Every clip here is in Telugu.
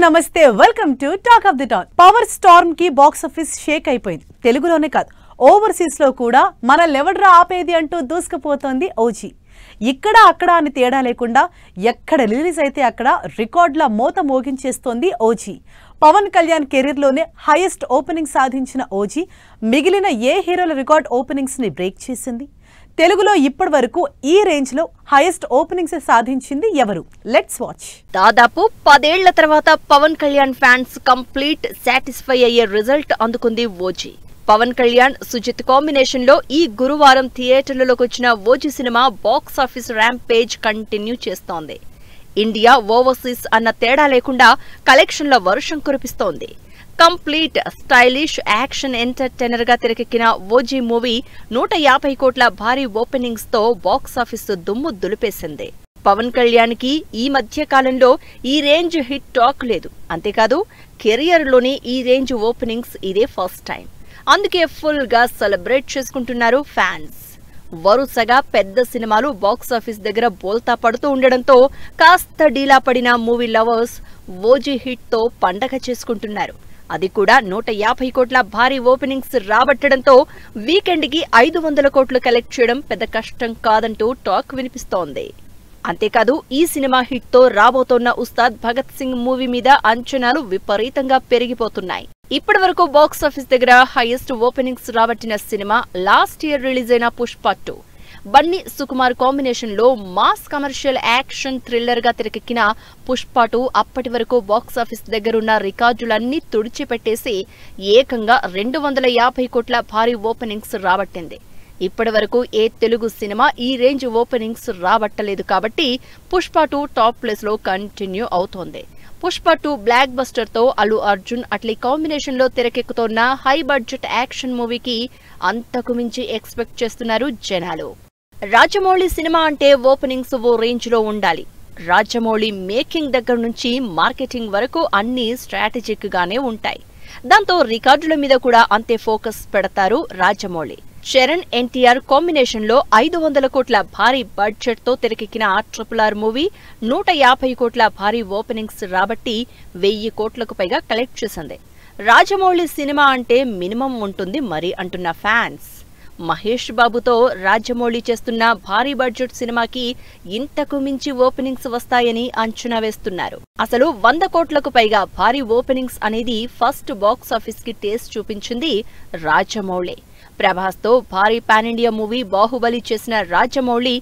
నమస్తే welcome to talk of the town. Power Storm కి బాక్స్ ఆఫీస్ షేక్ అయిపోయింది. తెలుగులోనే కాదు ఓవర్సీస్ లో కూడా మన లెవెడ్రా ఆపేది అంటూ దూసుకుపోతోంది ఓజీ. ఇక్కడ అక్కడ అని తేడా లేకుండా ఎక్కడ రిలీజ్ అయితే అక్కడ రికార్డుల మోత మోగించేస్తోంది ఓజీ. పవన్ కళ్యాణ్ కెరీర్ లోనే హైయెస్ట్ ఓపెనింగ్ సాధించిన ఓజీ మిగిలిన ఏ హీరోల రికార్డ్ ఓపెనింగ్స్ ని బ్రేక్ చేసింది. తెలుగులో ఇప్పటి వరకు ఈ రేంజ్ లో హైయెస్ట్ ఓపెనింగ్స్ సాధించింది ఎవరు? Let's watch. దాదాపు 10 ఏళ్ల తర్వాత Pawan Kalyan fans complete satisfy అయ్యే రిజల్ట్ అందుకుంది ఓజీ. పవన్ కళ్యాణ్ సుజిత్ కాంబినేషన్ లో ఈ గురువారం థియేటర్లలోకి వచ్చిన ఓజీ సినిమా బాక్స్ ఆఫీస్ ర్యాంపేజ్ కంటిన్యూ చేస్తోంది. ఇండియా ఓవర్సీస్ అన్న తేడా లేకుండా కలెక్షన్ల వర్షం కురిపిస్తోంది. కంప్లీట్ స్టైలిష్ యాక్షన్ ఎంటర్టైనర్ గా తెరకెక్కిన ఓజీ మూవీ 150 కోట్ల భారీ ఓపెనింగ్స్ తో బాక్స్ ఆఫీస్ దుమ్ము దులిపేసింది. పవన్ కళ్యాణ్ కి ఈ మధ్య కాలంలో ఈ రేంజ్ హిట్ టాక్ లేదు. అంతేకాదు కెరియర్ లోని ఈ రేంజ్ ఓపెనింగ్స్ ఇదే ఫస్ట్ టైం. అందుకే ఫుల్ గా సెలబ్రేట్ చేసుకుంటున్నారు ఫ్యాన్స్. వరుసగా పెద్ద సినిమాలు బాక్స్ ఆఫీస్ దగ్గర బోల్తా పడుతూ ఉండడంతో కాస్త డీలా పడిన మూవీ లవర్స్ ఓజీ హిట్ తో పండగ చేసుకుంటున్నారు. అది కూడా 150 కోట్ల భారీ ఓపెనింగ్స్ రాబట్టడంతో వీకెండ్ కి 500 కోట్లు కలెక్ట్ చేయడం పెద్ద కష్టం కాదంటూ టాక్ వినిపిస్తోంది. అంతేకాదు ఈ సినిమా హిట్ తో రాబోతోన్న ఉస్తాద్ భగత్ సింగ్ మూవీ మీద అంచనాలు విపరీతంగా పెరిగిపోతున్నాయి. ఇప్పటి వరకు బాక్స్ ఆఫీస్ దగ్గర హైయెస్ట్ ఓపెనింగ్స్ రాబట్టిన సినిమా లాస్ట్ ఇయర్ రిలీజ్ అయిన పుష్ప 2. బన్నీ సుకుమార్ కాంబినేషన్ లో మాస్ కమర్షియల్ యాక్షన్ థ్రిల్లర్ గా తెరకెక్కిన పుష్ప 2 అప్పటి వరకు బాక్స్ ఆఫీస్ దగ్గరున్న రికార్డులన్నీ తుడిచిపెట్టేసి ఏకంగా 250 కోట్ల భారీ ఓపెనింగ్స్ రాబట్టింది. ఇప్పటి వరకు ఏ తెలుగు సినిమా ఈ రేంజ్ ఓపెనింగ్స్ రాబట్టలేదు కాబట్టి పుష్ప 2 టాప్ ప్లేస్ లో కంటిన్యూ అవుతోంది. పుష్ప 2 బ్లాక్ బస్టర్ తో అల్లు అర్జున్ అట్లీ కాంబినేషన్ లో తెరకెక్కుతోన్న హై బడ్జెట్ యాక్షన్ మూవీకి అంతకు మించి ఎక్స్పెక్ట్ చేస్తున్నారు జనాలు. రాజమౌళి సినిమా అంటే ఓపెనింగ్స్ ఓ రేంజ్ లో ఉండాలి. రాజమౌళి మేకింగ్ దగ్గర నుంచి మార్కెటింగ్ వరకు అన్ని స్ట్రాటజిక్ గానే ఉంటాయి. దాంతో రికార్డుల మీద కూడా అంతే ఫోకస్ పెడతారు రాజమౌళి. చరణ్ ఎన్టీఆర్ కాంబినేషన్ లో 500 కోట్ల భారీ బడ్జెట్ తో తెరకెక్కిన RRR మూవీ 150 కోట్ల భారీ ఓపెనింగ్స్ రాబట్టి 1000 కోట్లకు పైగా కలెక్ట్ చేసింది. రాజమౌళి సినిమా అంటే మినిమం ఉంటుంది మరి అంటున్న ఫ్యాన్స్. మహేష్ బాబుతో రాజమౌళి చేస్తున్న భారీ బడ్జెట్ సినిమాకి ఇంతకు మించి ఓపెనింగ్స్ వస్తాయని అంచనా వేస్తున్నారు. అసలు 100 కోట్లకు పైగా భారీ ఓపెనింగ్స్ అనేది ఫస్ట్ బాక్స్ ఆఫీస్ కి టేస్ట్ చూపించింది రాజమౌళి. ప్రభాస్ తో భారీ పాన్ ఇండియా మూవీ బాహుబలి చేసిన రాజమౌళి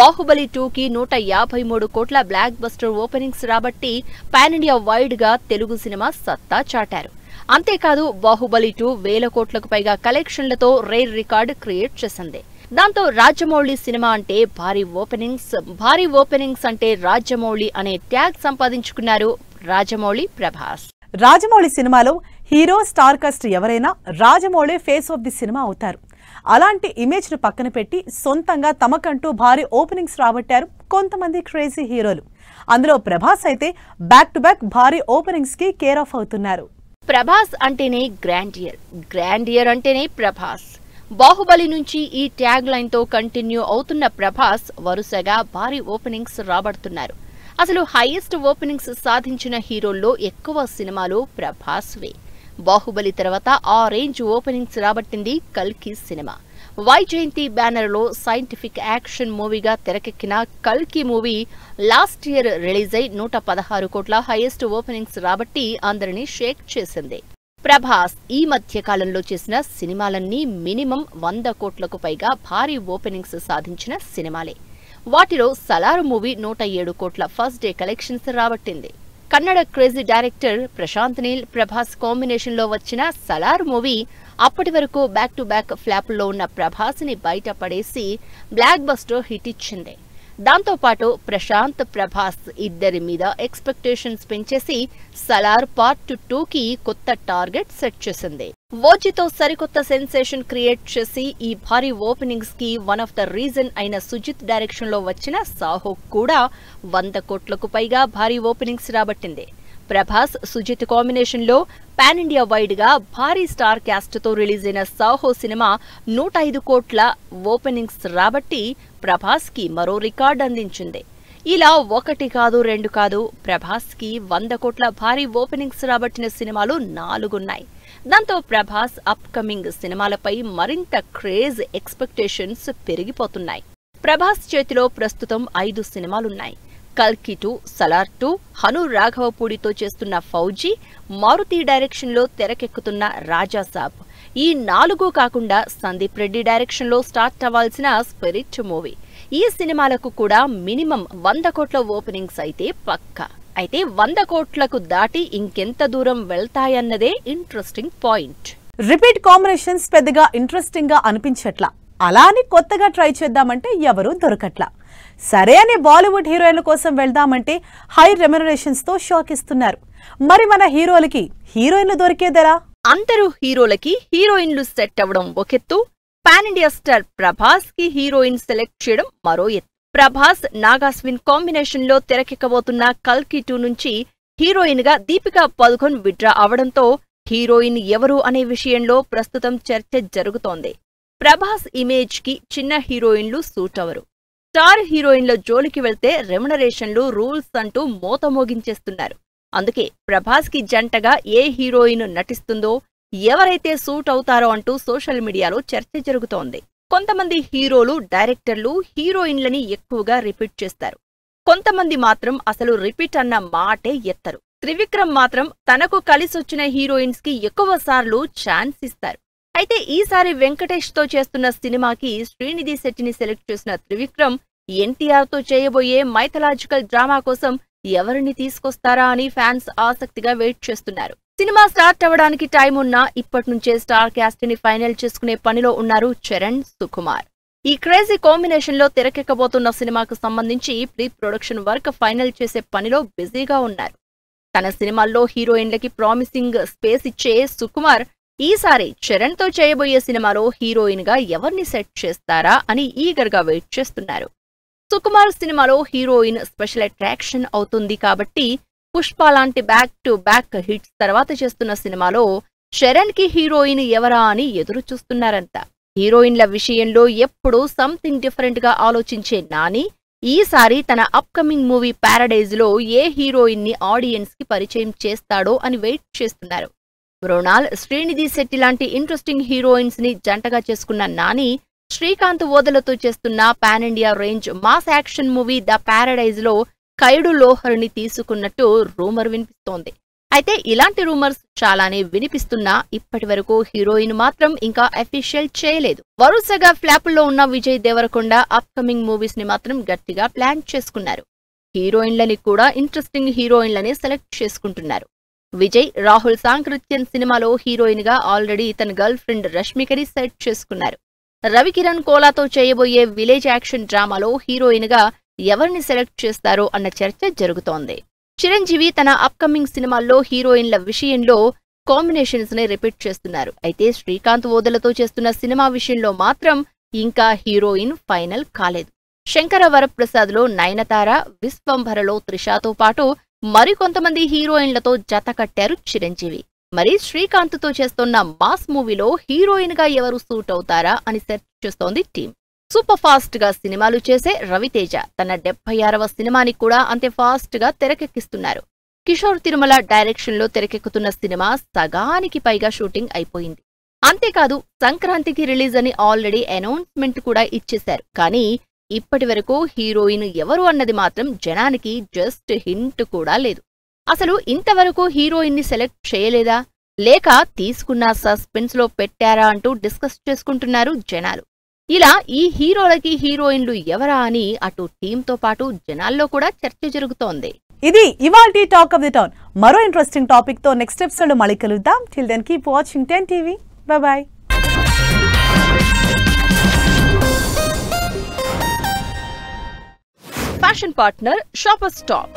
బాహుబలి 2 కి 153 కోట్ల బ్లాక్ బస్టర్ ఓపెనింగ్స్ రాబట్టి పాన్ ఇండియా వైడ్ గా తెలుగు సినిమా సత్తా చాటారు. అంతేకాదు బాహుబలి 2 1000 కోట్లకు పైగా కలెక్షన్లతో రేర్ రికార్డ్ క్రియేట్ చేసింది. దాంతో రాజమౌళి సినిమా అంటే భారీ ఓపెనింగ్స్ అంటే రాజమౌళి అనే ట్యాగ్ సంపాదించుకున్నారు రాజమౌళి ప్రభాస్. రాజమౌళి సినిమాలో హీరో స్టార్ కాస్ట్ ఎవరైనా Rajamouli face of the cinema అవుతారు. అలాంటి ఇమేజ్ ను పక్కన పెట్టి సొంతంగా తమకంటూ భారీ ఓపెనింగ్స్ రాబట్టారు కొంతమంది క్రేజీ హీరోలు. అందులో ప్రభాస్ అయితే బ్యాక్ టు బ్యాక్ భారీ ఓపెనింగ్స్ కి కేర్ ఆఫ్ అవుతున్నారు. ప్రభాస్ అంటేనే గ్రాండియర్ అంటేనే ప్రభాస్. బాహుబలి నుంచి ఈ ట్యాగ్ లైన్ తో కంటిన్యూ అవుతున్న ప్రభాస్ వరుసగా భారీ ఓపెనింగ్స్ రాబడుతున్నారు. అసలు హైయెస్ట్ ఓపెనింగ్స్ సాధించిన హీరోల్లో ఎక్కువ సినిమాలు ప్రభాస్వే. బాహుబలి తర్వాత ఆ రేంజ్ ఓపెనింగ్స్ రాబట్టింది కల్కి సినిమా. వైజయంతి బ్యానర్ లో సైంటిఫిక్ యాక్షన్ మూవీగా తెరకెక్కిన కల్కి మూవీ లాస్ట్ ఇయర్ రిలీజ్ అయి 116 కోట్ల హైయెస్ట్ ఓపెనింగ్స్ రాబట్టి అందరినీ షేక్ చేసింది. ప్రభాస్ ఈ మధ్య కాలంలో చేసిన సినిమాలన్నీ మినిమం 100 కోట్లకు పైగా భారీ ఓపెనింగ్స్ సాధించిన సినిమాలే. వాటిలో సలార్ మూవీ 107 కోట్ల ఫస్ట్ డే కలెక్షన్స్ రాబట్టింది. Kannada crazy director Prashanth Neel Prabhas combination లో వచ్చిన సలార్ మూవీ అప్పటి వరకు బ్యాక్ టు బ్యాక్ ఫ్లాప్ లో ఉన్న ప్రభాస్ ని బయట పడేసి బ్లాక్ బస్టర్ హిట్ ఇచ్చింది. దాంతో పాటు ప్రశాంత్ ప్రభాస్ ఇద్దరి మీద ఎక్స్పెక్టేషన్స్ పెంచేసి సలార్ పార్ట్ 2 కి కొత్త టార్గెట్ సెట్ చేసింది. ఓజీతో సరికొత్త సెన్సేషన్ క్రియేట్ చేసి ఈ భారీ ఓపెనింగ్స్ కి వన్ ఆఫ్ ద రీజన్ అయిన సుజిత్ డైరెక్షన్ లో వచ్చిన సాహో కూడా 100 కోట్లకు పైగా భారీ ఓపెనింగ్స్ రాబట్టింది. ప్రభాస్ సుజిత్ కాంబినేషన్ లో పాన్ ఇండియా వైడ్ గా భారీ స్టార్ క్యాస్ట్ తో రిలీజ్ అయిన సాహో సినిమా 105 కోట్ల ఓపెనింగ్స్ రాబట్టి ప్రభాస్ కి మరో రికార్డ్ అందించింది. ఇలా ఒకటి కాదు రెండు కాదు, ప్రభాస్ కి 100 కోట్ల భారీ ఓపెనింగ్స్ రాబట్టిన సినిమాలు 4 ఉన్నాయి. దాంతో ప్రభాస్ అప్కమింగ్ సినిమాలపై మరింత క్రేజ్, ఎక్స్పెక్టేషన్స్ పెరిగిపోతున్నాయి. ప్రభాస్ చేతిలో ప్రస్తుతం 5 సినిమాలున్నాయి. కల్కి 2, సలార్ 2, హను రాఘవపూడితో చేస్తున్న ఫౌజీ, మారుతి డైరెక్షన్ లో తెరకెక్కుతున్న రాజాసాబ్. ఈ 4 కాకుండా సందీప్ రెడ్డి డైరెక్షన్ లో స్టార్ట్ అవ్వాల్సిన స్పిరిట్ మూవీ. ఈ సినిమాలకు కూడా మినిమం 100 కోట్ల ఓపెనింగ్స్ అయితే పక్కా. అయితే 100 కోట్లకు దాటి ఇంకెంత దూరం వెళ్తాయన్నదే ఇంట్రెస్టింగ్ పాయింట్. రిపీట్ కాంబినేషన్స్ పెద్దగా ఇంట్రెస్టింగ్ గా అనిపించట్లా. అలా అని కొత్తగా ట్రై చేద్దామంటే ఎవరూ దొరకట్లా. సరే అని బాలీవుడ్ హీరోయిన్ల కోసం వెళ్దామంటే హై రెమ్యునరేషన్స్ తో షాక్ ఇస్తున్నారు. మరి మన హీరోలకి హీరోయిన్లు దొరికేదెలా? అందరూ హీరోలకి హీరోయిన్లు సెట్ అవ్వడం ఒకెత్తు, పాన్ ఇండియా స్టార్ ప్రభాస్ కి హీరోయిన్ సెలెక్ట్ చేయడం మరో ఎత్తు. ప్రభాస్ నాగాస్విన్ కాంబినేషన్ లో తెరకెక్కబోతున్న కల్కి 2 నుంచి హీరోయిన్ గా దీపికా పదుకొన్ విడ్రా అవడంతో హీరోయిన్ ఎవరు అనే విషయంలో ప్రస్తుతం చర్చ జరుగుతోంది. ప్రభాస్ ఇమేజ్ కి చిన్న హీరోయిన్లు సూట్ అవరు. స్టార్ హీరోయిన్ల జోలికి వెళ్తే రెమ్యునరేషన్లు, రూల్స్ అంటూ మోత మోగించేస్తున్నారు. అందుకే ప్రభాస్ కి జంటగా ఏ హీరోయిన్ నటిస్తుందో, ఎవరైతే సూట్ అవుతారో అంటూ సోషల్ మీడియాలో చర్చ జరుగుతోంది. కొంతమంది హీరోలు, డైరెక్టర్లు హీరోయిన్లని ఎక్కువగా రిపీట్ చేస్తారు. కొంతమంది మాత్రం అసలు రిపీట్ అన్న మాటే ఎత్తరు. త్రివిక్రమ్ మాత్రం తనకు కలిసొచ్చిన హీరోయిన్స్ కి ఎక్కువ సార్లు ఛాన్స్ ఇస్తారు. అయితే ఈసారి వెంకటేష్ తో చేస్తున్న సినిమాకి శ్రీనిధి శెట్టిని సెలెక్ట్ చేసిన త్రివిక్రమ్ ఎన్టీఆర్ తో చేయబోయే మైథలాజికల్ డ్రామా కోసం ఎవరిని తీసుకొస్తారా అని ఫ్యాన్స్ ఆసక్తిగా వెయిట్ చేస్తున్నారు. సినిమా స్టార్ట్ అవ్వడానికి టైం ఉన్నా ఇప్పటినుంచే స్టార్ క్యాస్ట్ ని ఫైనల్ చేసుకునే పనిలో ఉన్నారు చరణ్, సుకుమార్. ఈ క్రేజీ కాంబినేషన్ లో తెరకెక్కబోతున్న సినిమాకు సంబంధించి ప్రీ ప్రొడక్షన్ వర్క్ ఫైనల్ చేసే పనిలో బిజీగా ఉన్నారు. తన సినిమాల్లో హీరోయిన్లకి ప్రామిసింగ్ స్పేస్ ఇచ్చే సుకుమార్ ఈసారి చరణ్ తో చేయబోయే సినిమాలో హీరోయిన్ గా ఎవరిని సెట్ చేస్తారా అని ఈగర్ గా వెయిట్ చేస్తున్నారు. సుకుమార్ సినిమాలో హీరోయిన్ స్పెషల్ అట్రాక్షన్ అవుతుంది కాబట్టి పుష్ప లాంటి బ్యాక్ టు బ్యాక్ హిట్స్ తర్వాత చేస్తున్న సినిమాలో చరణ్ కి హీరోయిన్ ఎవరా అని ఎదురు చూస్తున్నారంతా. హీరోయిన్ల విషయంలో ఎప్పుడూ సంథింగ్ డిఫరెంట్ గా ఆలోచించే నాని ఈసారి తన అప్కమింగ్ మూవీ ప్యారడైజ్ లో ఏ హీరోయిన్ ని ఆడియన్స్ కి పరిచయం చేస్తాడో అని వెయిట్ చేస్తున్నారు. మృణాల్, శ్రీనిధి శెట్టి లాంటి ఇంట్రెస్టింగ్ హీరోయిన్స్ ని జంటగా చేసుకున్న నాని శ్రీకాంత్ ఓదలతో చేస్తున్న pan India range mass action movie the Paradise లో కైడు లోహర్ని తీసుకున్నట్టు రూమర్ వినిపిస్తోంది. అయితే ఇలాంటి రూమర్స్ చాలానే వినిపిస్తున్నా ఇప్పటివరకు హీరోయిన్ మాత్రం ఇంకా అఫీషియల్ చేయలేదు. వరుసగా ఫ్లాపుల్లో ఉన్న విజయ్ దేవరకొండ అప్కమింగ్ మూవీస్ ని మాత్రం గట్టిగా ప్లాన్ చేసుకున్నారు. హీరోయిన్లని కూడా ఇంట్రెస్టింగ్ హీరోయిన్లని సెలెక్ట్ చేసుకుంటున్నారు. విజయ్ రాహుల్ సాంకృత్యన్ సినిమాలో హీరోయిన్ గా ఆల్రెడీ తన గర్ల్ ఫ్రెండ్ రష్మికని సెట్ చేసుకున్నారు. రవికిరణ్ కోలాతో చేయబోయే విలేజ్ యాక్షన్ డ్రామాలో హీరోయిన్ గా ఎవరిని సెలెక్ట్ చేస్తారో అన్న చర్చ జరుగుతోంది. చిరంజీవి తన అప్కమింగ్ సినిమాల్లో హీరోయిన్ల విషయంలో కాంబినేషన్స్ ని రిపీట్ చేస్తున్నారు. అయితే శ్రీకాంత్ ఓదలతో చేస్తున్న సినిమా విషయంలో మాత్రం ఇంకా హీరోయిన్ ఫైనల్ కాలేదు. శంకర వరప్రసాద్ లో నయనతార, విశ్వంభరలో త్రిషాతో పాటు మరికొంతమంది హీరోయిన్లతో జత కట్టారు చిరంజీవి. మరి శ్రీకాంత్ తో చేస్తున్న మాస్ మూవీలో హీరోయిన్ గా ఎవరు సూట్ అవుతారా అని సెర్చ్ చేస్తోంది టీం. సూపర్ ఫాస్ట్ గా సినిమాలు చేసే రవితేజ తన 76వ సినిమాని కూడా అంతే ఫాస్ట్ గా తెరకెక్కిస్తున్నారు. కిషోర్ తిరుమల డైరెక్షన్ లో తెరకెక్కుతున్న సినిమా సగానికి పైగా షూటింగ్ అయిపోయింది. అంతేకాదు సంక్రాంతికి రిలీజ్ అని ఆల్రెడీ అనౌన్స్మెంట్ కూడా ఇచ్చేశారు. కానీ ఇప్పటి వరకు హీరోయిన్ ఎవరు అన్నది మాత్రం జనానికి జస్ట్ హింట్ కూడా లేదు. అసలు ఇంతవరకు హీరోయిన్ ని సెలెక్ట్ చేయలేదా, లేక తీసుకున్న సస్పెన్స్ లో పెట్టారా అంటూ డిస్కస్ చేసుకుంటున్నారు జనాలు. ఇలా ఈ హీరోలకి హీరోయిన్లు ఎవరా అని అటు టీంతో పాటు జనాల్లో కూడా చర్చ జరుగుతోంది. ఇది ఇవాల్టి టాక్ ఆఫ్ ది టౌన్. మరో ఇంట్రెస్టింగ్ టాపిక్ తో నెక్స్ట్ ఎపిసోడ్ లో మళ్ళీ కలుద్దాం. Till then keep watching 10 TV. Bye bye. Fashion partner Shoppers stop.